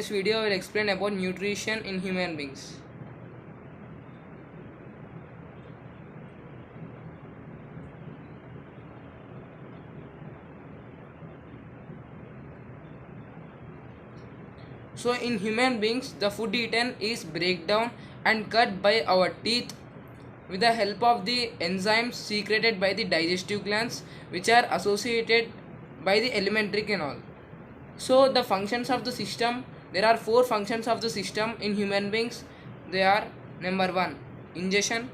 this video, I will explain about nutrition in human beings. So in human beings, the food eaten is breakdown and cut by our teeth with the help of the enzymes secreted by the digestive glands, which are associated by the alimentary canal. So the functions of the system, there are 4 functions of the system in human beings. They are: number 1, ingestion;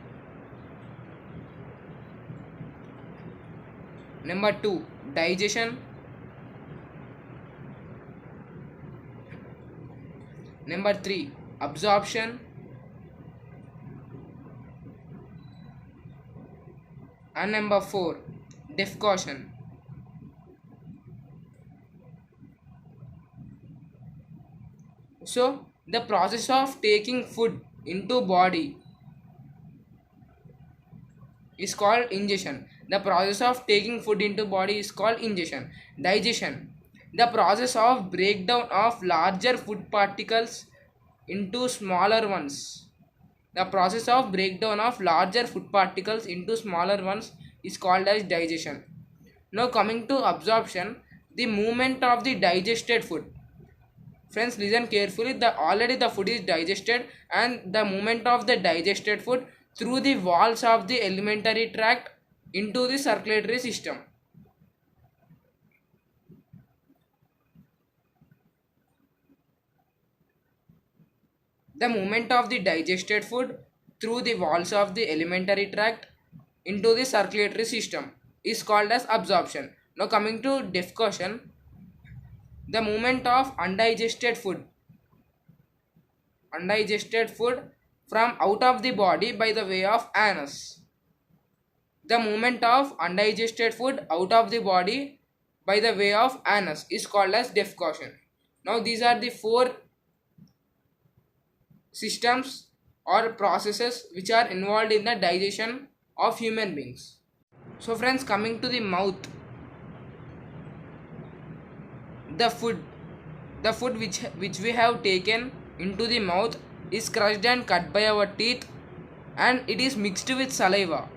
number 2, digestion; number 3, absorption; and number 4, defecation. So the process of taking food into body is called ingestion. The process of taking food into body is called ingestion. Digestion, the process of breakdown of larger food particles into smaller ones. The process of breakdown of larger food particles into smaller ones is called as digestion. Now coming to absorption, the movement of the digested food. Friends, listen carefully. Already the food is digested, and the movement of the digested food through the walls of the alimentary tract into the circulatory system. The movement of the digested food through the walls of the alimentary tract into the circulatory system is called as absorption. Now coming to defecation, the movement of undigested food from out of the body by the way of anus. The movement of undigested food out of the body by the way of anus is called as defecation. Now these are the 4 systems or processes which are involved in the digestion of human beings. So friends, coming to the mouth, the food which we have taken into the mouth is crushed and cut by our teeth, and it is mixed with saliva.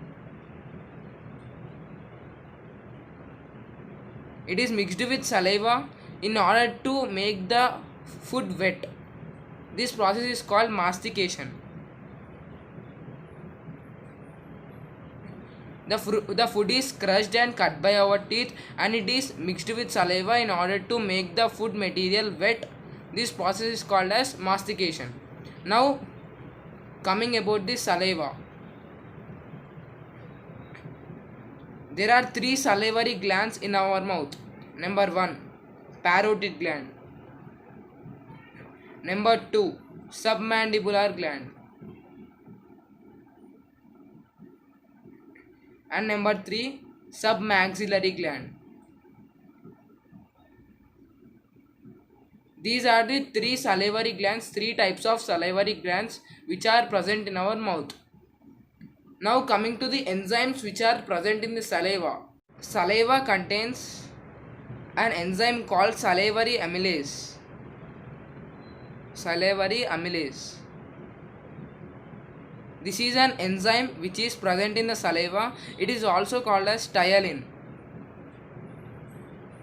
It is mixed with saliva in order to make the food wet. This process is called mastication. The food is crushed and cut by our teeth, and it is mixed with saliva in order to make the food material wet. This process is called as mastication. Now coming about the saliva. There are 3 salivary glands in our mouth. Number 1, parotid gland. Number 2, submandibular gland. And number 3, submaxillary gland. These are the 3 salivary glands, 3 types of salivary glands which are present in our mouth. Now coming to the enzymes which are present in the saliva. Saliva contains an enzyme called salivary amylase. Salivary amylase. This is an enzyme which is present in the saliva. It is also called as ptyalin.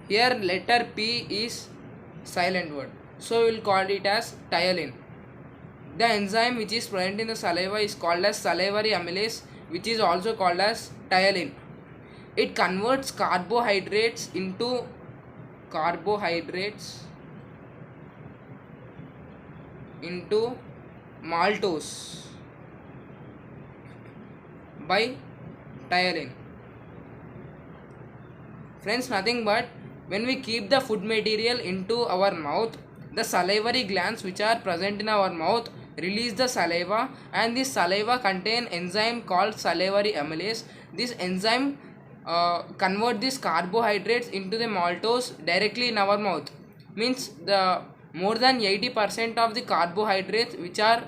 Here letter P is silent word, so we will call it as ptyalin. The enzyme which is present in the saliva is called as salivary amylase, which is also called as ptyalin. It converts carbohydrates into maltose by ptyalin. Friends, nothing but when we keep the food material into our mouth, the salivary glands which are present in our mouth release the saliva, and this saliva contain enzyme called salivary amylase. This enzyme convert these carbohydrates into the maltose directly in our mouth. Means the more than 80% of the carbohydrates which are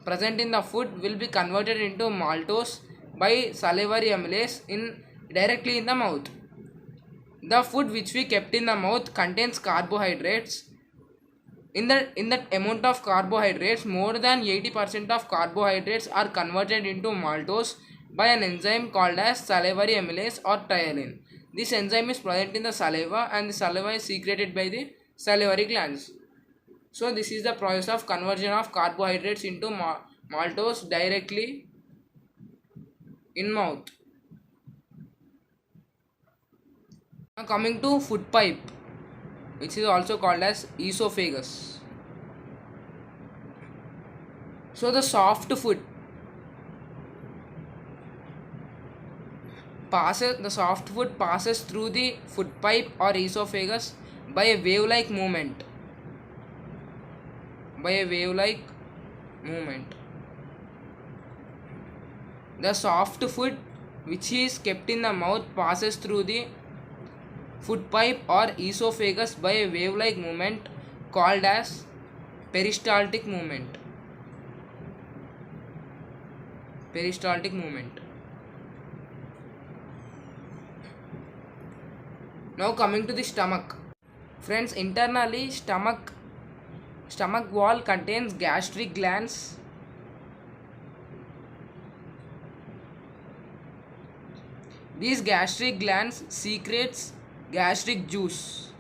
present in the food will be converted into maltose by salivary amylase directly in the mouth. The food which we kept in the mouth contains carbohydrates, In that amount of carbohydrates, more than 80% of carbohydrates are converted into maltose by an enzyme called as salivary amylase or ptyalin. This enzyme is present in the saliva, and the saliva is secreted by the salivary glands. So this is the process of conversion of carbohydrates into maltose directly in mouth. Now coming to food pipe, which is also called as esophagus. So the soft food passes through the food pipe or esophagus by a wave-like movement. The soft food which is kept in the mouth passes through the food pipe or esophagus by a wave-like movement called as peristaltic movement. Now coming to the stomach. Friends, internally stomach wall contains gastric glands. These gastric glands secretes gastric juice,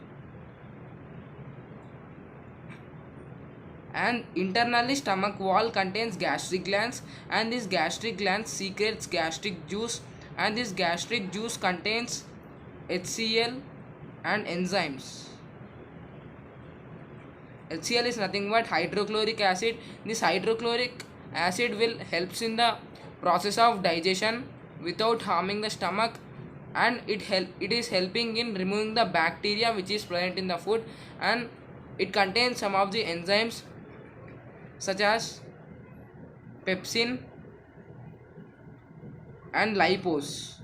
and internally stomach wall contains gastric glands, and this gastric glands secretes gastric juice, and this gastric juice contains HCl and enzymes. HCl is nothing but hydrochloric acid. This hydrochloric acid will helps in the process of digestion without harming the stomach, and it is helping in removing the bacteria which is present in the food, and it contains some of the enzymes such as pepsin and lipase.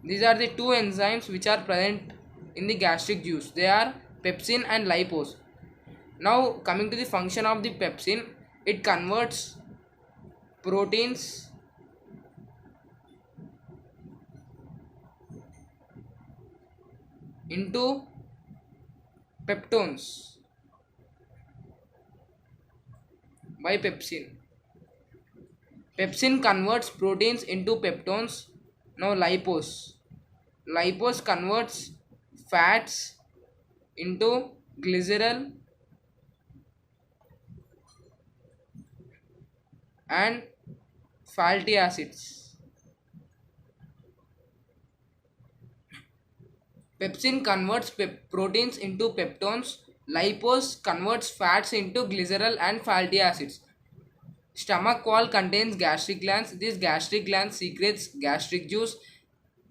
These are the two enzymes which are present in the gastric juice. They are pepsin and lipase. Now coming to the function of the pepsin, it converts proteins into peptones by pepsin. Pepsin converts proteins into peptones. Now lipase converts fats into glycerol and fatty acids. Pepsin converts proteins into peptones. Lipase converts fats into glycerol and fatty acids. Stomach wall contains gastric glands. This gastric gland secretes gastric juice.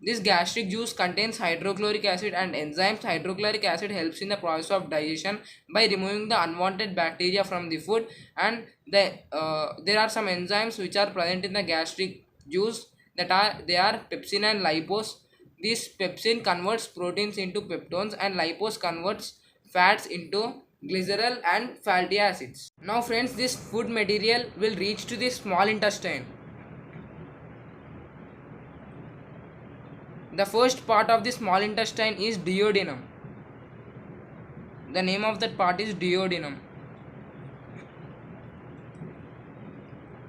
This gastric juice contains hydrochloric acid and enzymes. Hydrochloric acid helps in the process of digestion by removing the unwanted bacteria from the food, and there are some enzymes which are present in the gastric juice, they are pepsin and lipase. This pepsin converts proteins into peptones, and lipase converts fats into glycerol and fatty acids. Now friends, this food material will reach to the small intestine. The first part of the small intestine is duodenum. The name of that part is duodenum.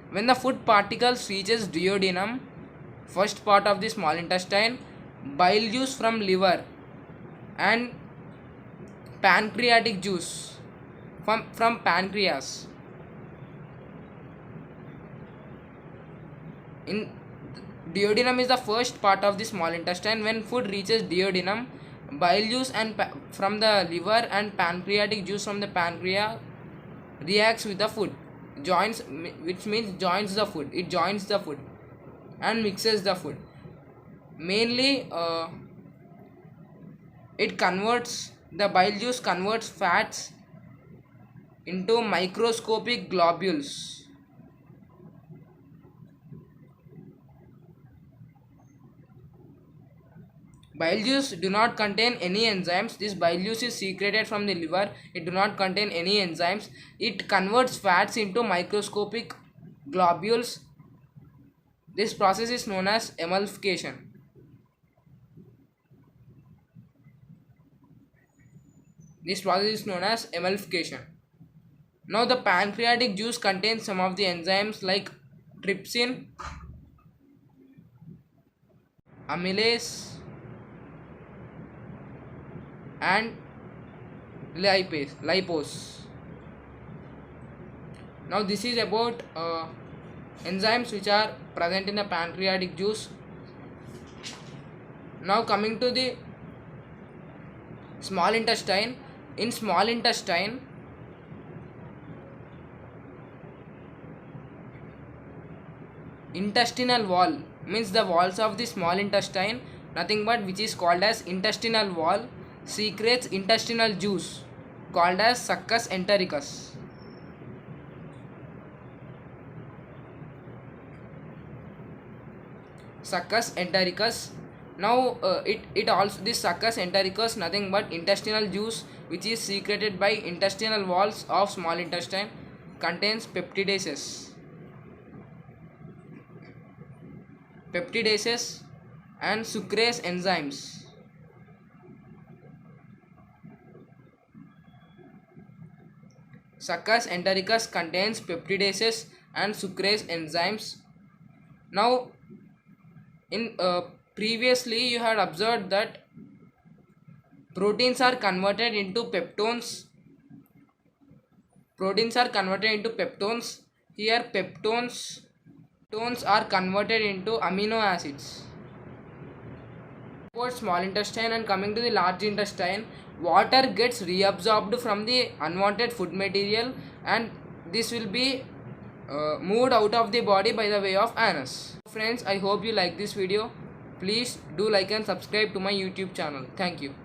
When the food particles reaches duodenum, first part of the small intestine, bile juice from liver and pancreatic juice from pancreas. Duodenum is the first part of the small intestine. When food reaches duodenum, bile juice from the liver and pancreatic juice from the pancreas reacts with the food, which means joins the food. It joins the food and mixes the food. Mainly, the bile juice converts fats into microscopic globules. Bile juice do not contain any enzymes. This bile juice is secreted from the liver. It do not contain any enzymes. It converts fats into microscopic globules. This process is known as emulsification. This process is known as emulsification. Now the pancreatic juice contains some of the enzymes like trypsin, amylase, and lipose. Now this is about enzymes which are present in the pancreatic juice. Now coming to the small intestine. In small intestine, intestinal wall means the walls of the small intestine, nothing but which is called as intestinal wall, secretes intestinal juice called as succus entericus. Succus entericus. Now it also, this succus entericus nothing but intestinal juice which is secreted by intestinal walls of small intestine, contains peptidases and sucrase enzymes. Succus entericus contains peptidases and sucrase enzymes. Now in previously you had observed that proteins are converted into peptones. Here peptones are converted into amino acids. About small intestine and coming to the large intestine, water gets reabsorbed from the unwanted food material and this will be moved out of the body by the way of anus. Friends, I hope you like this video. Please do like and subscribe to my YouTube channel. Thank you.